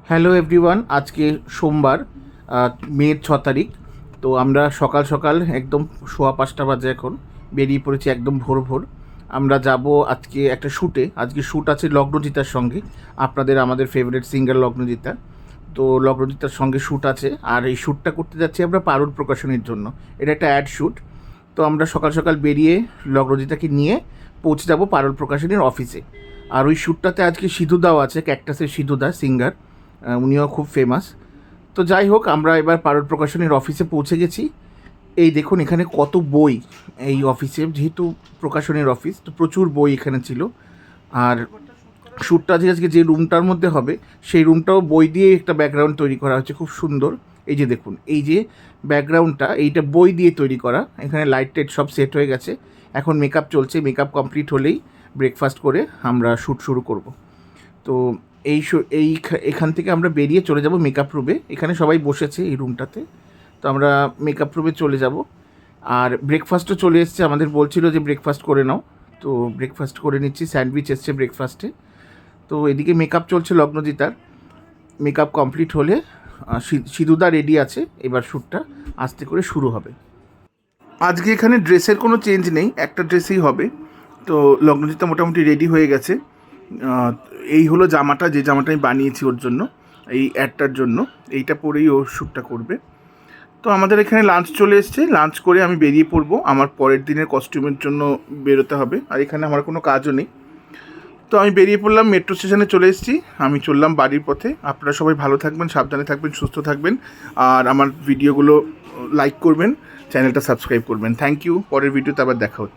Hello everyone, আজকে সোমবার মে 6 তারিখ। তো আমরা সকাল সকাল একদম 5:15 বাজে এখন বেরিয়ে পড়েছি, একদম ভোর ভোর। আমরা যাব আজকে একটা শ্যুটে। আজকে শ্যুট আছে লগ্নজিতার সঙ্গে, আমাদের ফেভারিট সিঙ্গার লগ্নজিতা। তো লগ্নজিতার সঙ্গে শ্যুট আছে, আর এই শ্যুটটা করতে যাচ্ছি আমরা পারুল প্রকাশনীর জন্য। এটা একটা অ্যাড শ্যুট। তো আমরা সকাল সকাল বেরিয়ে লগ্নজিতাকে নিয়ে পৌঁছে যাব পারুল প্রকাশনীর অফিসে। আর ওই শ্যুটটাতে আজকে সিধুদাও আছে, ক্যাকটাসের সিধুদা সিঙ্গার, উনিও খুব ফেমাস। তো যাই হোক, আমরা এবার পারুল প্রকাশনীর অফিসে পৌঁছে গেছি। এই দেখুন এখানে কত বই এই অফিসে, যেহেতু প্রকাশনীর অফিস তো প্রচুর বই এখানে ছিল। আর শ্যুটটা আজকে যে রুমটার মধ্যে হবে সেই রুমটাও বই দিয়ে একটা ব্যাকগ্রাউন্ড তৈরি করা হচ্ছে, খুব সুন্দর। এই যে দেখুন, এই যে ব্যাকগ্রাউন্ডটা এইটা বই দিয়ে তৈরি করা। এখানে লাইট টাইট সব সেট হয়ে গেছে, এখন মেকআপ চলছে। মেকআপ কমপ্লিট হলেই ব্রেকফাস্ট করে আমরা শ্যুট শুরু করব। তো এখান থেকে আমরা বেরিয়ে চলে যাব মেকআপ রুমে। এখানে সবাই বসেছে এই রুমটাতে। তো আমরা মেকআপ রুমে চলে যাব। আর ব্রেকফাস্টও চলে এসছে, আমাদের বলছিল যে ব্রেকফাস্ট করে নাও। তো ব্রেকফাস্ট করে নিচ্ছি, স্যান্ডউইচ এসছে ব্রেকফাস্টে। তো এদিকে মেকআপ চলছে লগ্নজিতার। মেকআপ কমপ্লিট হলে সিধুদা রেডি আছে, এবার শ্যুটটা আস্তে করে শুরু হবে। আজকে এখানে ড্রেসের কোনো চেঞ্জ নেই, একটা ড্রেসই হবে। তো লগ্নজিতা মোটামুটি রেডি হয়ে গেছে। এই হলো জামাটা, যে জামাটা আমি বানিয়েছি ওর জন্য, এই অ্যাডটার জন্য। এইটা পরেই ও শ্যুটটা করবে। তো আমাদের এখানে লাঞ্চ চলে এসছে, লাঞ্চ করে আমি বেরিয়ে পড়বো। আমার পরের দিনের কস্টিউমের জন্য বেরোতে হবে, আর এখানে আমার কোনো কাজও নেই। তো আমি বেরিয়ে পড়লাম, মেট্রো স্টেশনে চলে এসেছি। আমি চললাম বাড়ির পথে। আপনারা সবাই ভালো থাকবেন, সাবধানে থাকবেন, সুস্থ থাকবেন। আর আমার ভিডিওগুলো লাইক করবেন, চ্যানেলটা সাবস্ক্রাইব করবেন। Thank you. পরের ভিডিওতে আবার দেখা হচ্ছে।